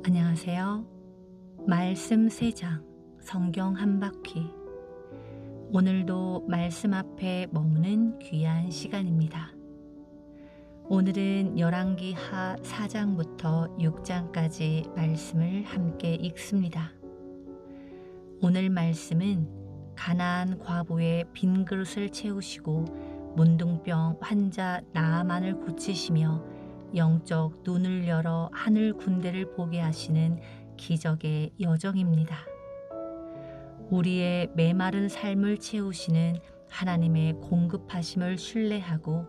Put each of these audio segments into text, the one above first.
안녕하세요. 말씀 3장, 성경 한 바퀴. 오늘도 말씀 앞에 머무는 귀한 시간입니다. 오늘은 열왕기 하 4장부터 6장까지 말씀을 함께 읽습니다. 오늘 말씀은 가나안 과부의 빈 그릇을 채우시고 문둥병 환자 나아만을 고치시며 영적 눈을 열어 하늘 군대를 보게 하시는 기적의 여정입니다. 우리의 메마른 삶을 채우시는 하나님의 공급하심을 신뢰하고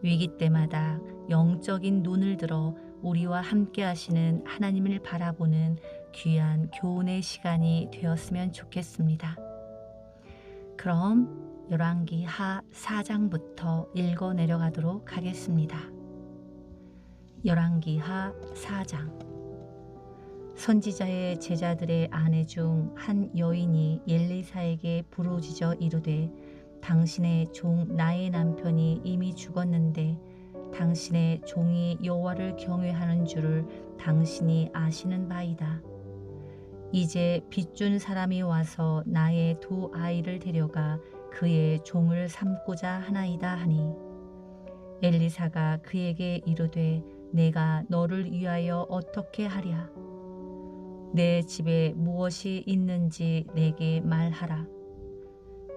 위기 때마다 영적인 눈을 들어 우리와 함께 하시는 하나님을 바라보는 귀한 교훈의 시간이 되었으면 좋겠습니다. 그럼 열왕기 하 4장부터 읽어 내려가도록 하겠습니다. 열왕기 하 4장. 선지자의 제자들의 아내 중 한 여인이 엘리사에게 부르짖어 이르되 당신의 종 나의 남편이 이미 죽었는데 당신의 종이 여호와를 경외하는 줄을 당신이 아시는 바이다. 이제 빚준 사람이 와서 나의 두 아이를 데려가 그의 종을 삼고자 하나이다 하니 엘리사가 그에게 이르되 내가 너를 위하여 어떻게 하랴? 내 집에 무엇이 있는지 내게 말하라.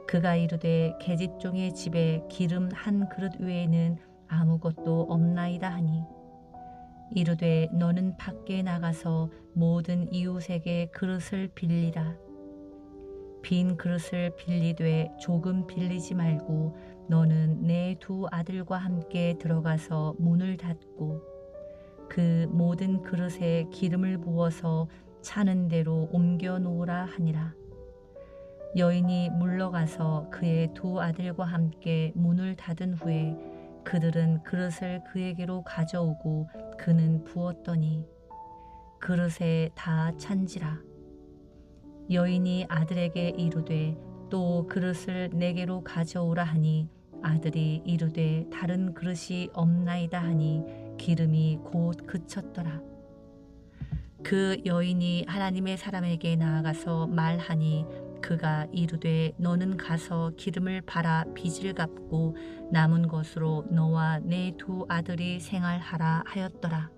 그가 이르되 계집종의 집에 기름 한 그릇 외에는 아무것도 없나이다 하니 이르되 너는 밖에 나가서 모든 이웃에게 그릇을 빌리라. 빈 그릇을 빌리되 조금 빌리지 말고 너는 내 두 아들과 함께 들어가서 문을 닫고 그 모든 그릇에 기름을 부어서 차는 대로 옮겨 놓으라 하니라. 여인이 물러가서 그의 두 아들과 함께 문을 닫은 후에 그들은 그릇을 그에게로 가져오고 그는 부었더니 그릇에 다 찬지라. 여인이 아들에게 이르되 또 그릇을 내게로 가져오라 하니 아들이 이르되 다른 그릇이 없나이다 하니 기름이 곧 그쳤더라. 그 여인이 하나님의 사람에게 나아가서 말하니 그가 이르되 너는 가서 기름을 팔아 빚을 갚고 남은 것으로 너와 내 두 아들이 생활하라 하였더라.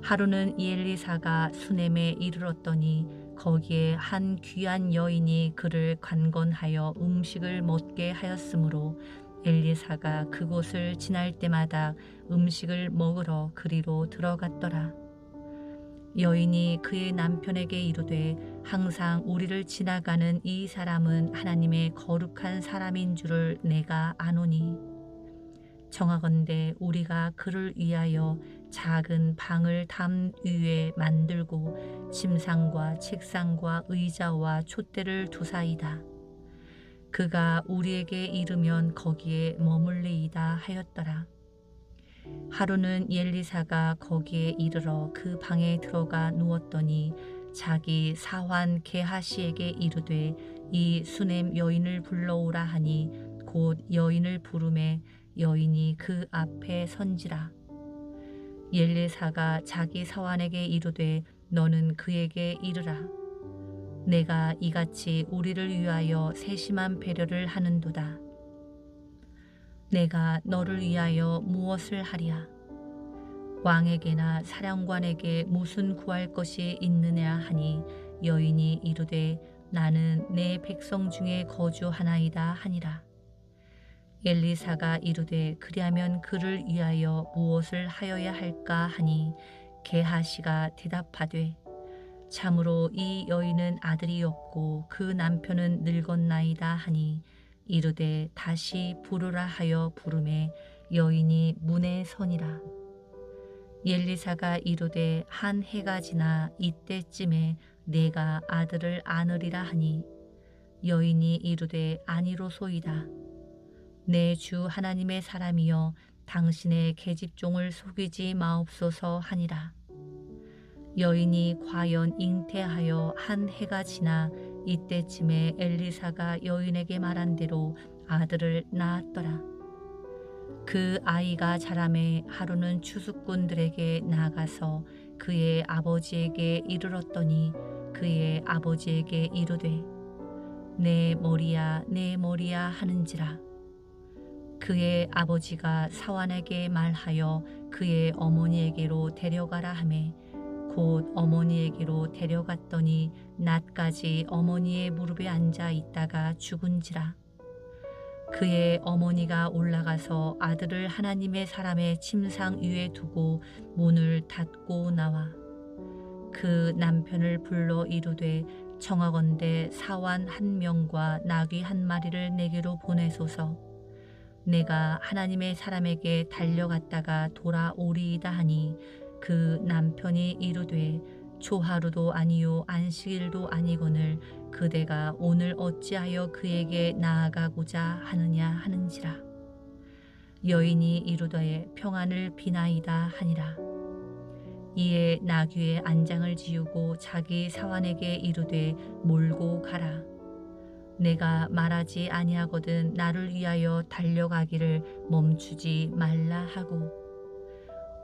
하루는 엘리사가 수넴에 이르렀더니 거기에 한 귀한 여인이 그를 관건하여 음식을 먹게 하였으므로 엘리사가 그곳을 지날 때마다 음식을 먹으러 그리로 들어갔더라. 여인이 그의 남편에게 이르되 항상 우리를 지나가는 이 사람은 하나님의 거룩한 사람인 줄을 내가 아노니 정하건대 우리가 그를 위하여 작은 방을 담 위에 만들고 침상과 책상과 의자와 촛대를 두사이다. 그가 우리에게 이르면 거기에 머물리이다 하였더라. 하루는 엘리사가 거기에 이르러 그 방에 들어가 누웠더니 자기 사환 게하시에게 이르되 이 수넴 여인을 불러오라 하니 곧 여인을 부르매 여인이 그 앞에 선지라. 엘리사가 자기 사환에게 이르되 너는 그에게 이르라. 내가 이같이 우리를 위하여 세심한 배려를 하는도다. 내가 너를 위하여 무엇을 하랴? 왕에게나 사령관에게 무슨 구할 것이 있느냐 하니 여인이 이르되 나는 내 백성 중에 거주하나이다 하니라. 엘리사가 이르되 그리하면 그를 위하여 무엇을 하여야 할까 하니 게하시가 대답하되 참으로 이 여인은 아들이 없고 그 남편은 늙었나이다 하니 이르되 다시 부르라 하여 부르매 여인이 문에 서니라. 엘리사가 이르되 한 해가 지나 이때쯤에 내가 아들을 안으리라 하니 여인이 이르되 아니로소이다. 내 주 하나님의 사람이여 당신의 계집종을 속이지 마옵소서 하니라. 여인이 과연 잉태하여 한 해가 지나 이때쯤에 엘리사가 여인에게 말한 대로 아들을 낳았더라. 그 아이가 자라매 하루는 추수꾼들에게 나가서 그의 아버지에게 이르렀더니 그의 아버지에게 이르되 내 머리야 내 머리야 하는지라. 그의 아버지가 사환에게 말하여 그의 어머니에게로 데려가라 하매 곧 어머니에게로 데려갔더니 낮까지 어머니의 무릎에 앉아 있다가 죽은지라. 그의 어머니가 올라가서 아들을 하나님의 사람의 침상 위에 두고 문을 닫고 나와 그 남편을 불러 이르되 청하건대 사환 한 명과 나귀 한 마리를 내게로 보내소서. 내가 하나님의 사람에게 달려갔다가 돌아오리이다 하니 그 남편이 이르되 초하루도 아니요 안식일도 아니거늘 그대가 오늘 어찌하여 그에게 나아가고자 하느냐 하는지라. 여인이 이르되 평안을 비나이다 하니라. 이에 나귀의 안장을 지우고 자기 사환에게 이르되 몰고 가라. 내가 말하지 아니하거든 나를 위하여 달려가기를 멈추지 말라 하고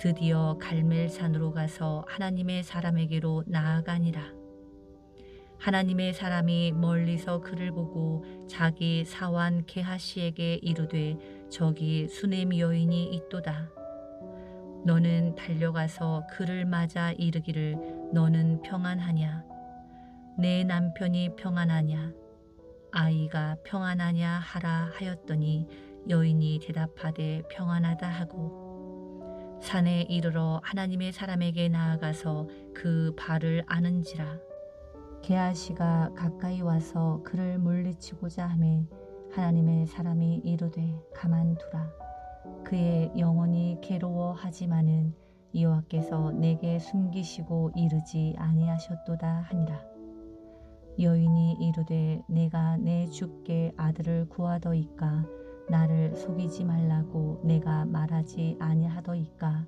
드디어 갈멜산으로 가서 하나님의 사람에게로 나아가니라. 하나님의 사람이 멀리서 그를 보고 자기 사환 게하시에게 이르되 저기 수넴 여인이 있도다. 너는 달려가서 그를 맞아 이르기를 너는 평안하냐? 내 남편이 평안하냐? 아이가 평안하냐 하라 하였더니 여인이 대답하되 평안하다 하고 산에 이르러 하나님의 사람에게 나아가서 그 발을 아는지라. 게하시가 가까이 와서 그를 물리치고자 하매 하나님의 사람이 이르되 가만두라. 그의 영혼이 괴로워하지만은 여호와께서 내게 숨기시고 이르지 아니하셨도다 하니라. 여인이 이르되 내가 내 주께 아들을 구하더이까 나를 속이지 말라고 내가 말하지 아니하더이까.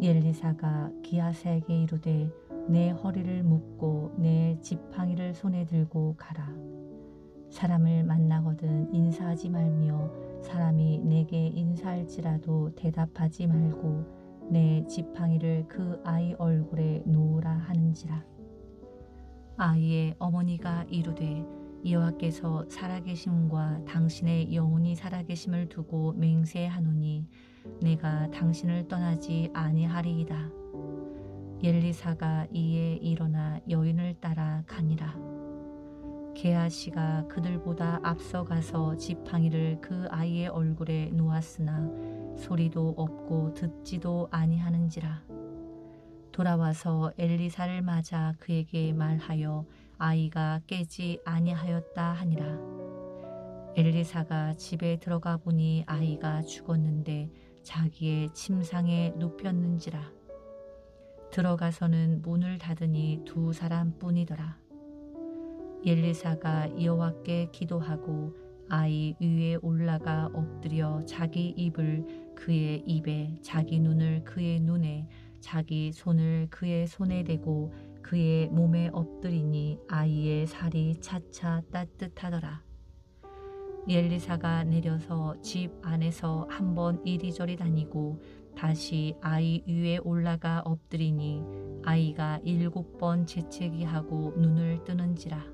엘리사가 기하세에게 이르되 내 허리를 묶고 내 지팡이를 손에 들고 가라. 사람을 만나거든 인사하지 말며 사람이 내게 인사할지라도 대답하지 말고 내 지팡이를 그 아이 얼굴에 놓으라 하는지라. 아이의 어머니가 이르되 여호와께서 살아계심과 당신의 영혼이 살아계심을 두고 맹세하노니 내가 당신을 떠나지 아니하리이다. 엘리사가 이에 일어나 여인을 따라 가니라. 게하시가 그들보다 앞서가서 지팡이를 그 아이의 얼굴에 놓았으나 소리도 없고 듣지도 아니하는지라. 돌아와서 엘리사를 맞아 그에게 말하여 아이가 깨지 아니하였다 하니라. 엘리사가 집에 들어가 보니 아이가 죽었는데 자기의 침상에 눕혔는지라. 들어가서는 문을 닫으니 두 사람뿐이더라. 엘리사가 여호와께 기도하고 아이 위에 올라가 엎드려 자기 입을 그의 입에 자기 눈을 그의 눈에 자기 손을 그의 손에 대고 그의 몸에 엎드리니 아이의 살이 차차 따뜻하더라. 엘리사가 내려서 집 안에서 한번 이리저리 다니고 다시 아이 위에 올라가 엎드리니 아이가 7번 재채기하고 눈을 뜨는지라.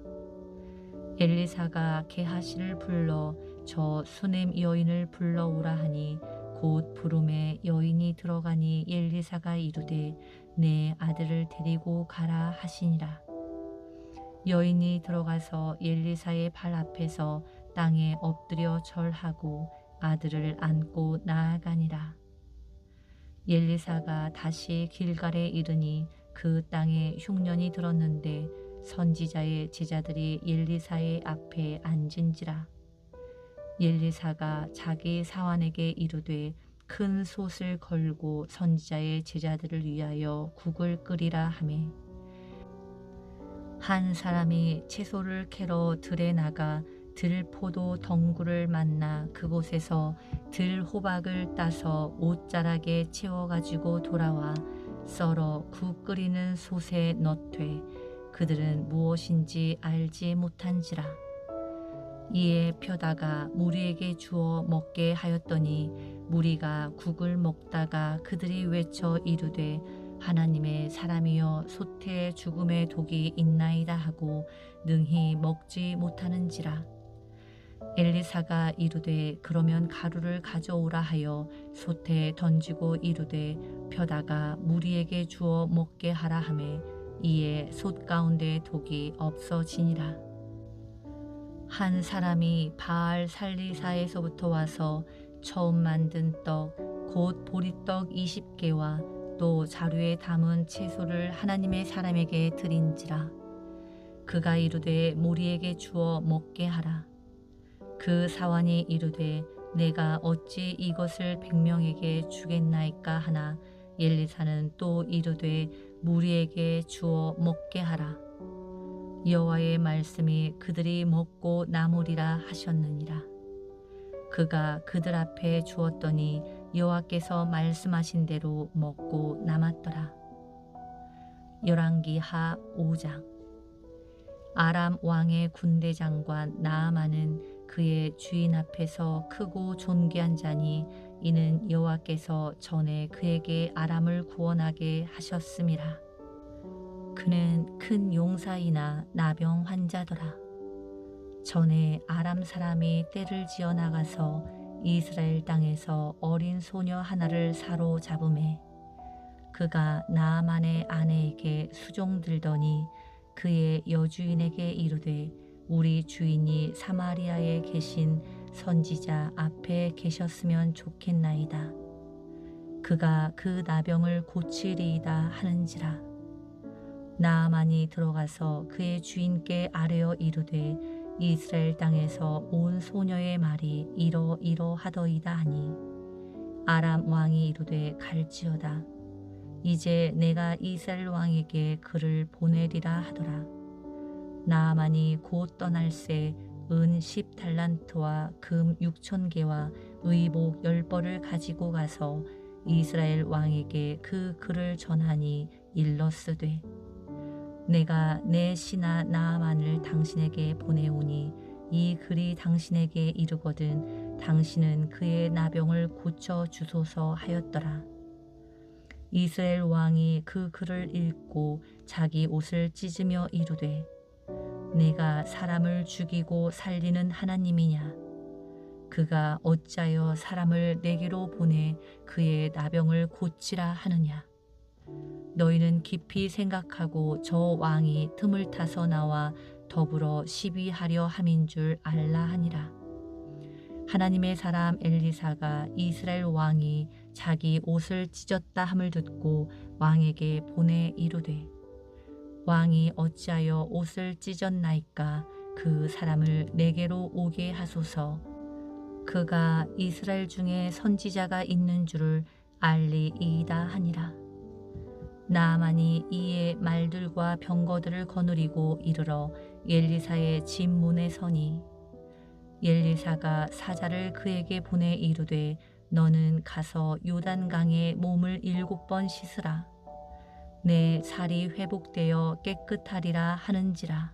엘리사가 게하시를 불러 저 수넴 여인을 불러오라 하니 곧 부름에 여인이 들어가니 엘리사가 이르되 내 아들을 데리고 가라 하시니라. 여인이 들어가서 엘리사의 발 앞에서 땅에 엎드려 절하고 아들을 안고 나아가니라. 엘리사가 다시 길갈에 이르니 그 땅에 흉년이 들었는데 선지자의 제자들이 엘리사의 앞에 앉은지라. 엘리사가 자기 사환에게 이르되 큰 솥을 걸고 선지자의 제자들을 위하여 국을 끓이라 하매 한 사람이 채소를 캐러 들에 나가 들포도 덩굴을 만나 그곳에서 들호박을 따서 옷자락에 채워 가지고 돌아와 썰어 국 끓이는 솥에 넣되 그들은 무엇인지 알지 못한지라. 이에 펴다가 무리에게 주어 먹게 하였더니 무리가 국을 먹다가 그들이 외쳐 이르되 하나님의 사람이여 솥에 죽음의 독이 있나이다 하고 능히 먹지 못하는지라. 엘리사가 이르되 그러면 가루를 가져오라 하여 솥에 던지고 이르되 펴다가 무리에게 주어 먹게 하라 하매 이에 솥 가운데 독이 없어지니라. 한 사람이 바알 살리사에서부터 와서 처음 만든 떡 곧 보리떡 20개와 또 자루에 담은 채소를 하나님의 사람에게 드린지라. 그가 이르되 무리에게 주어 먹게 하라. 그 사환이 이르되 내가 어찌 이것을 100명에게 주겠나이까 하나 엘리사는 또 이르되 무리에게 주어 먹게 하라. 여호와의 말씀이 그들이 먹고 남으리라 하셨느니라. 그가 그들 앞에 주었더니 여호와께서 말씀하신 대로 먹고 남았더라. 열왕기하 5장. 아람 왕의 군대 장관 나아만은 그의 주인 앞에서 크고 존귀한 자니 이는 여호와께서 전에 그에게 아람을 구원하게 하셨음이라. 그는 큰 용사이나 나병 환자더라. 전에 아람 사람이 떼를 지어 나가서 이스라엘 땅에서 어린 소녀 하나를 사로잡음에 그가 나아만의 아내에게 수종들더니 그의 여주인에게 이르되 우리 주인이 사마리아에 계신 선지자 앞에 계셨으면 좋겠나이다. 그가 그 나병을 고치리이다 하는지라. 나아만이 들어가서 그의 주인께 아뢰어 이르되 이스라엘 땅에서 온 소녀의 말이 이러이러하더이다 하니 아람 왕이 이르되 갈지어다. 이제 내가 이스라엘 왕에게 그를 보내리라 하더라. 나아만이 곧 떠날새 은 10달란트와 금 6,000개와 의복 10벌을 가지고 가서 이스라엘 왕에게 그 글을 전하니 일렀으되 내가 내 신하 나아만을 당신에게 보내오니 이 글이 당신에게 이르거든 당신은 그의 나병을 고쳐 주소서 하였더라. 이스라엘 왕이 그 글을 읽고 자기 옷을 찢으며 이르되 내가 사람을 죽이고 살리는 하나님이냐? 그가 어찌하여 사람을 내게로 보내 그의 나병을 고치라 하느냐? 너희는 깊이 생각하고 저 왕이 틈을 타서 나와 더불어 시비하려 함인 줄 알라 하니라. 하나님의 사람 엘리사가 이스라엘 왕이 자기 옷을 찢었다 함을 듣고 왕에게 보내 이르되 왕이 어찌하여 옷을 찢었나이까? 그 사람을 내게로 오게 하소서. 그가 이스라엘 중에 선지자가 있는 줄을 알리이다 하니라. 나아만이 이에 말들과 병거들을 거느리고 이르러 엘리사의 집 문에 서니 엘리사가 사자를 그에게 보내 이르되 너는 가서 요단강에 몸을 7번 씻으라. 내 살이 회복되어 깨끗하리라 하는지라.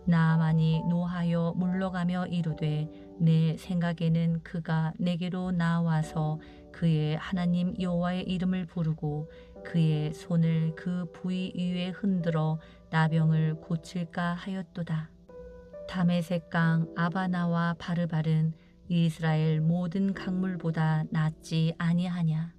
나아만이 노하여 물러가며 이르되 내 생각에는 그가 내게로 나와서 그의 하나님 여호와의 이름을 부르고 그의 손을 그 부위 위에 흔들어 나병을 고칠까 하였도다. 다메섹강 아바나와 바르발은 이스라엘 모든 강물보다 낫지 아니하냐?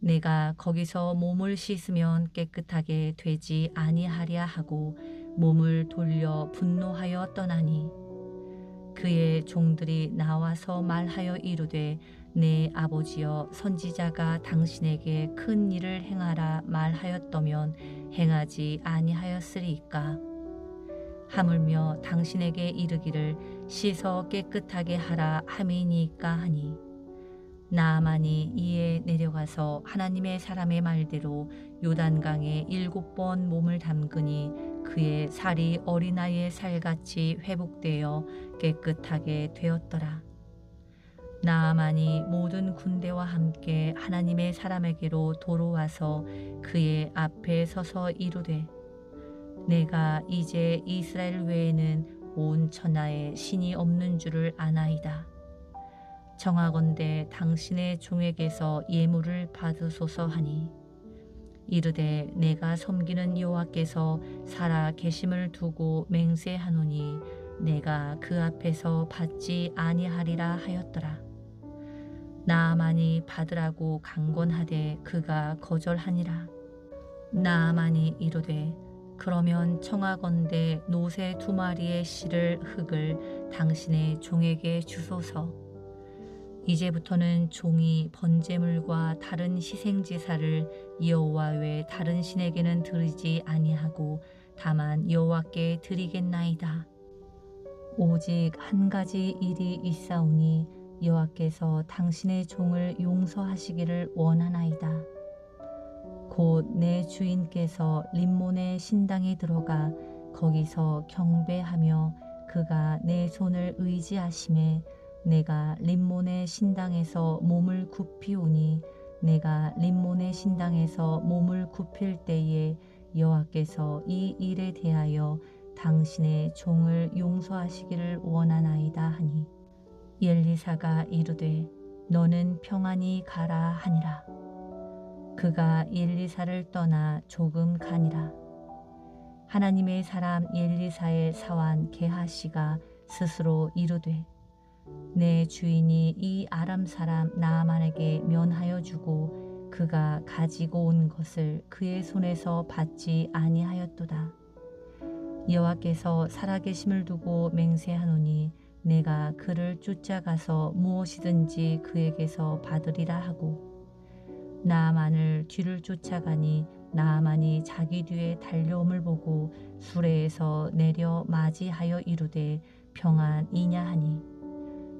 내가 거기서 몸을 씻으면 깨끗하게 되지 아니하랴 하고 몸을 돌려 분노하여 떠나니 그의 종들이 나와서 말하여 이르되 내 아버지여 선지자가 당신에게 큰 일을 행하라 말하였더면 행하지 아니하였으리이까? 하물며 당신에게 이르기를 씻어 깨끗하게 하라 함이니까 하니 나아만이 이에 내려가서 하나님의 사람의 말대로 요단강에 7번 몸을 담그니 그의 살이 어린아이의 살같이 회복되어 깨끗하게 되었더라. 나아만이 모든 군대와 함께 하나님의 사람에게로 돌아와서 그의 앞에 서서 이르되 내가 이제 이스라엘 외에는 온 천하에 신이 없는 줄을 아나이다. 정하건대 당신의 종에게서 예물을 받으소서 하니 이르되 내가 섬기는 여호와께서 살아 계심을 두고 맹세하노니 내가 그 앞에서 받지 아니하리라 하였더라. 나아만이 받으라고 강권하되 그가 거절하니라. 나아만이 이르되 그러면 청하건대 노새 2마리의 실을 흙을 당신의 종에게 주소서. 이제부터는 종이 번제물과 다른 희생제사를 여호와 외 다른 신에게는 드리지 아니하고 다만 여호와께 드리겠나이다. 오직 한 가지 일이 있사오니 여호와께서 당신의 종을 용서하시기를 원하나이다. 곧 내 주인께서 림몬의 신당에 들어가 거기서 경배하며 그가 내 손을 의지하심에 내가 림몬의 신당에서 몸을 굽히오니 내가 림몬의 신당에서 몸을 굽힐 때에 여호와께서 이 일에 대하여 당신의 종을 용서하시기를 원하나이다 하니 엘리사가 이르되 너는 평안히 가라 하니라. 그가 엘리사를 떠나 조금 가니라. 하나님의 사람 엘리사의 사환 게하시가 스스로 이르되 내 주인이 이 아람 사람 나아만에게 면하여 주고 그가 가지고 온 것을 그의 손에서 받지 아니하였도다. 여호와께서 살아계심을 두고 맹세하노니 내가 그를 쫓아가서 무엇이든지 그에게서 받으리라 하고 나아만을 뒤를 쫓아가니 나아만이 자기 뒤에 달려옴을 보고 수레에서 내려 맞이하여 이르되 평안이냐 하니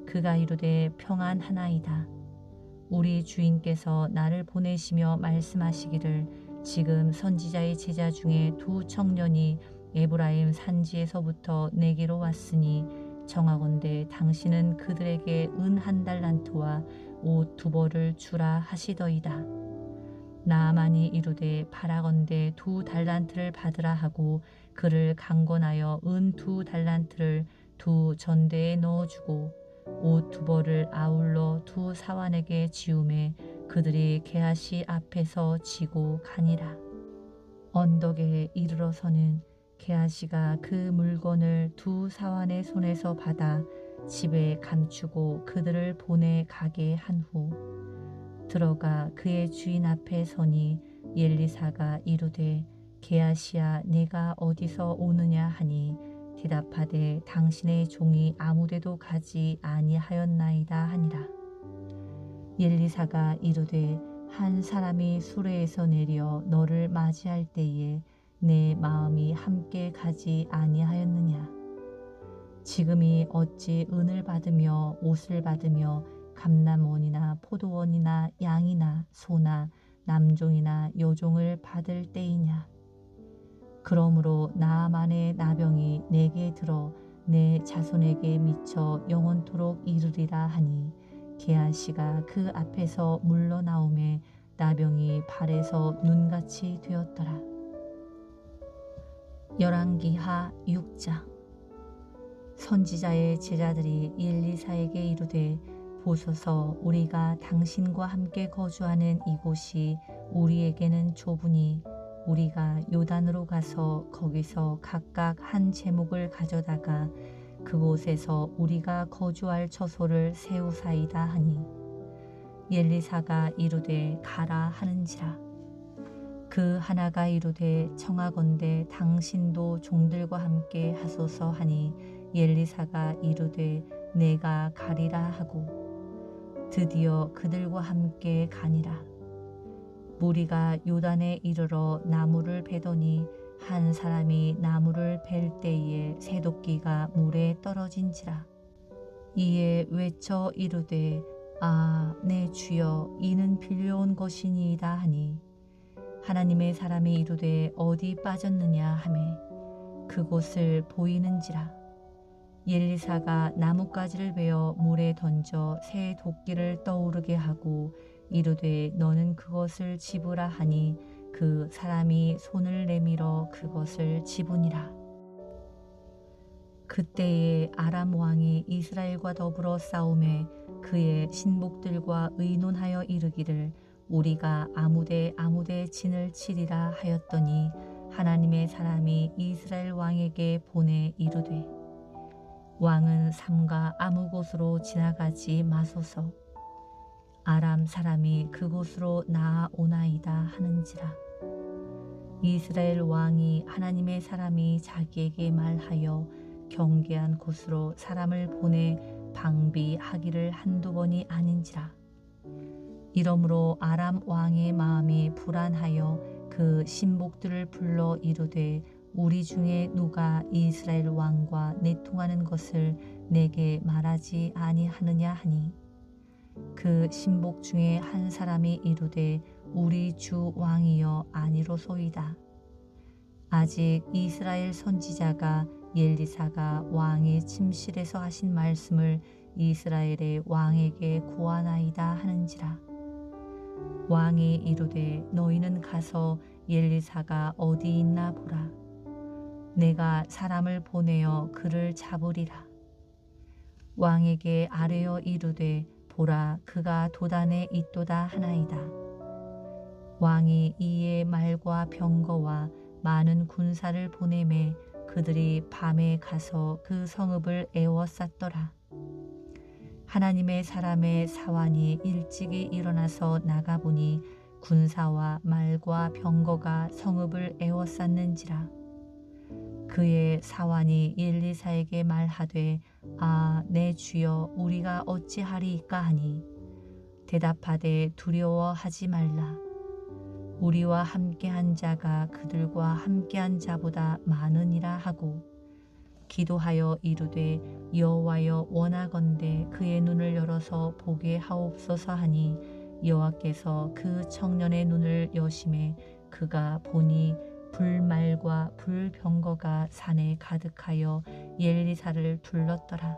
그가 이르되 평안하나이다. 우리 주인께서 나를 보내시며 말씀하시기를 지금 선지자의 제자 중에 2 청년이 에브라임 산지에서부터 내게로 왔으니 청하건대 당신은 그들에게 은 1달란트와 옷 2벌을 주라 하시더이다. 나아만이 이르되 바라건대 2달란트를 받으라 하고 그를 강권하여 은 2달란트를 2 전대에 넣어주고 옷 2벌을 아울러 2 사환에게 지우매 그들이 게하시 앞에서 지고 가니라. 언덕에 이르러서는 게하시가 그 물건을 2 사환의 손에서 받아 집에 감추고 그들을 보내 가게 한 후 들어가 그의 주인 앞에 서니 엘리사가 이르되 게하시야 내가 어디서 오느냐 하니 대답하되 당신의 종이 아무데도 가지 아니하였나이다 하니라. 엘리사가 이르되 한 사람이 수레에서 내려 너를 맞이할 때에 내 마음이 함께 가지 아니하였느냐. 지금이 어찌 은을 받으며 옷을 받으며 감람원이나 포도원이나 양이나 소나 남종이나 여종을 받을 때이냐. 그러므로 나아만의 나병이 내게 들어 내 자손에게 미쳐 영원토록 이르리라 하니 게하시가 그 앞에서 물러나오매 나병이 발에서 눈같이 되었더라. 열왕기하 6장. 선지자의 제자들이 엘리사에게 이르되 보소서 우리가 당신과 함께 거주하는 이곳이 우리에게는 좁으니 우리가 요단으로 가서 거기서 각각 한 제목을 가져다가 그곳에서 우리가 거주할 처소를 세우사이다 하니 엘리사가 이르되 가라 하는지라. 그 하나가 이르되 청하건대 당신도 종들과 함께 하소서 하니 엘리사가 이르되 내가 가리라 하고 드디어 그들과 함께 가니라. 무리가 요단에 이르러 나무를 베더니 한 사람이 나무를 벨 때에 새도끼가 물에 떨어진지라. 이에 외쳐 이르되 아 내 주여 이는 빌려온 것이니이다 하니 하나님의 사람이 이르되 어디 빠졌느냐 하매 그곳을 보이는지라. 엘리사가 나뭇가지를 베어 물에 던져 새 도끼를 떠오르게 하고 이르되 너는 그것을 집으라 하니 그 사람이 손을 내밀어 그것을 집으니라. 그때에 아람 왕이 이스라엘과 더불어 싸움에 그의 신복들과 의논하여 이르기를 우리가 아무데 진을 치리라 하였더니 하나님의 사람이 이스라엘 왕에게 보내 이르되 왕은 삼가 아무 곳으로 지나가지 마소서. 아람 사람이 그곳으로 나아오나이다 하는지라. 이스라엘 왕이 하나님의 사람이 자기에게 말하여 경계한 곳으로 사람을 보내 방비하기를 한두 번이 아닌지라. 이러므로 아람 왕의 마음이 불안하여 그 신복들을 불러 이르되 우리 중에 누가 이스라엘 왕과 내통하는 것을 내게 말하지 아니하느냐 하니 그 신복 중에 한 사람이 이르되 우리 주 왕이여 아니로소이다. 아직 이스라엘 선지자가 엘리사가 왕의 침실에서 하신 말씀을 이스라엘의 왕에게 고하나이다 하는지라. 왕이 이르되 너희는 가서 엘리사가 어디 있나 보라. 내가 사람을 보내어 그를 잡으리라. 왕에게 아뢰어 이르되 보라 그가 도단에 있도다 하나이다. 왕이 이에 말과 병거와 많은 군사를 보내매 그들이 밤에 가서 그 성읍을 에워쌌더라. 하나님의 사람의 사환이 일찍이 일어나서 나가보니 군사와 말과 병거가 성읍을 에워쌌는지라. 그의 사환이 엘리사에게 말하되 아 내 주여 우리가 어찌하리이까 하니 대답하되 두려워하지 말라. 우리와 함께한 자가 그들과 함께한 자보다 많으니라 하고 기도하여 이르되 여호와여 원하건대 그의 눈을 열어서 보게 하옵소서 하니 여호와께서 그 청년의 눈을 여심해 그가 보니 불말과 불병거가 산에 가득하여 엘리사를 둘렀더라.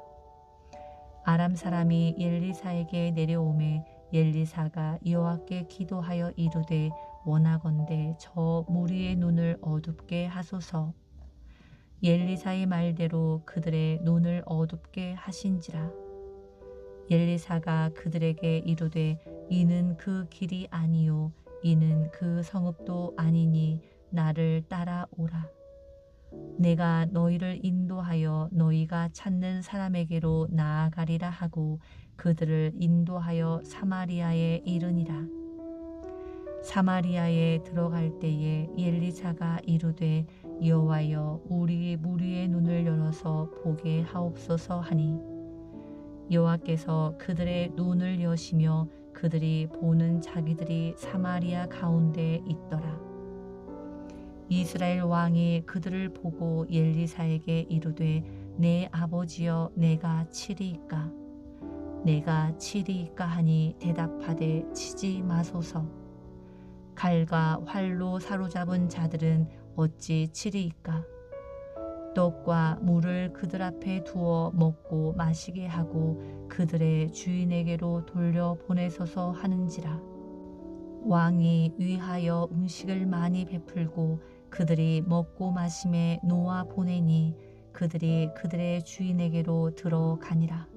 아람 사람이 엘리사에게 내려오매 엘리사가 여호와께 기도하여 이르되 원하건대 저 무리의 눈을 어둡게 하소서. 엘리사의 말대로 그들의 눈을 어둡게 하신지라. 엘리사가 그들에게 이르되 이는 그 길이 아니요 이는 그 성읍도 아니니 나를 따라오라. 내가 너희를 인도하여 너희가 찾는 사람에게로 나아가리라 하고 그들을 인도하여 사마리아에 이르니라. 사마리아에 들어갈 때에 엘리사가 이르되 여호와여 우리 무리의 눈을 열어서 보게 하옵소서 하니 여호와께서 그들의 눈을 여시며 그들이 보는 자기들이 사마리아 가운데 있더라. 이스라엘 왕이 그들을 보고 엘리사에게 이르되 내 아버지여 내가 치리이까. 내가 치리이까 하니 대답하되 치지 마소서. 칼과 활로 사로잡은 자들은 어찌 치리이까. 떡과 물을 그들 앞에 두어 먹고 마시게 하고 그들의 주인에게로 돌려 보내소서 하는지라. 왕이 위하여 음식을 많이 베풀고 그들이 먹고 마심에 놓아 보내니 그들이 그들의 주인에게로 들어가니라.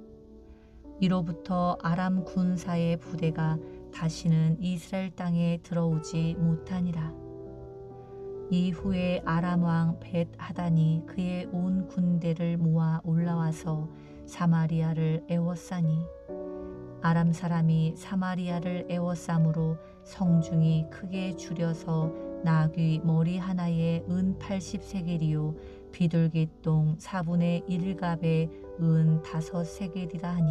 이로부터 아람 군사의 부대가 다시는 이스라엘 땅에 들어오지 못하니라. 이후에 아람 왕 벳 하단이 그의 온 군대를 모아 올라와서 사마리아를 에워싸니 아람 사람이 사마리아를 에워싸므로 성중이 크게 줄여서 나귀 머리 하나에 은 80세겔이요 비둘기똥 4분의 1갑에 은 5세겔이라 하니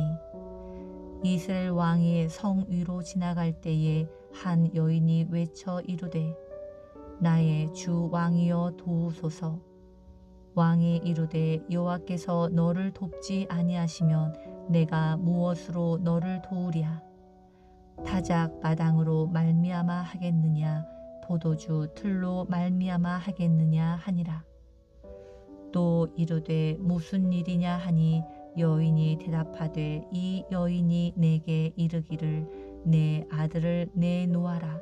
이스라엘 왕이 성 위로 지나갈 때에 한 여인이 외쳐 이르되 나의 주 왕이여 도우소서. 왕이 이르되 여호와께서 너를 돕지 아니하시면 내가 무엇으로 너를 도우랴. 타작 마당으로 말미암아 하겠느냐 포도주 틀로 말미암아 하겠느냐 하니라. 또 이르되 무슨 일이냐 하니 여인이 대답하되 이 여인이 내게 이르기를 내 아들을 내놓아라.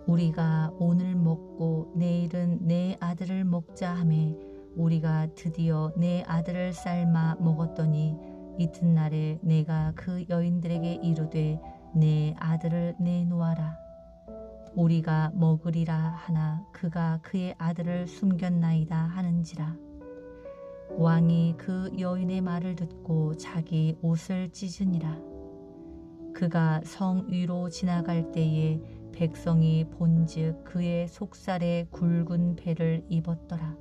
우리가 오늘 먹고 내일은 내 아들을 먹자 하매 우리가 드디어 내 아들을 삶아 먹었더니 이튿날에 내가 그 여인들에게 이르되 내 아들을 내놓아라. 우리가 먹으리라 하나 그가 그의 아들을 숨겼나이다 하는지라. 왕이 그 여인의 말을 듣고 자기 옷을 찢으니라. 그가 성 위로 지나갈 때에 백성이 본즉 그의 속살에 굵은 배를 입었더라.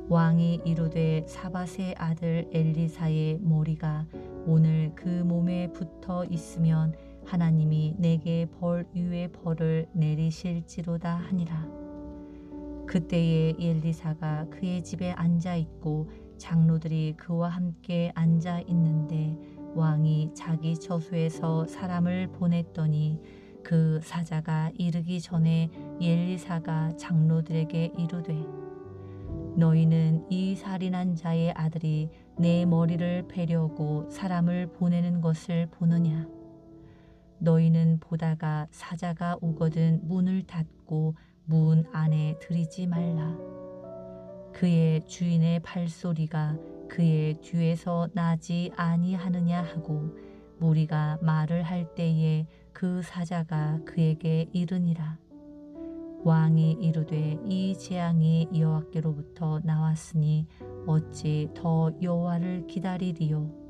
왕이 이르되 사밧의 아들 엘리사의 머리가 오늘 그 몸에 붙어 있으면 하나님이 내게 벌 위에 벌을 내리실지로다 하니라. 그때에 엘리사가 그의 집에 앉아 있고 장로들이 그와 함께 앉아 있는데 왕이 자기 처소에서 사람을 보냈더니 그 사자가 이르기 전에 엘리사가 장로들에게 이르되 너희는 이 살인한 자의 아들이 내 머리를 베려고 사람을 보내는 것을 보느냐? 너희는 보다가 사자가 오거든 문을 닫고 문 안에 들이지 말라. 그의 주인의 발소리가 그의 뒤에서 나지 아니하느냐 하고 무리가 말을 할 때에 그 사자가 그에게 이르니라. 왕이 이르되 이 재앙이 여호와께로부터 나왔으니 어찌 더 여호와를 기다리리요.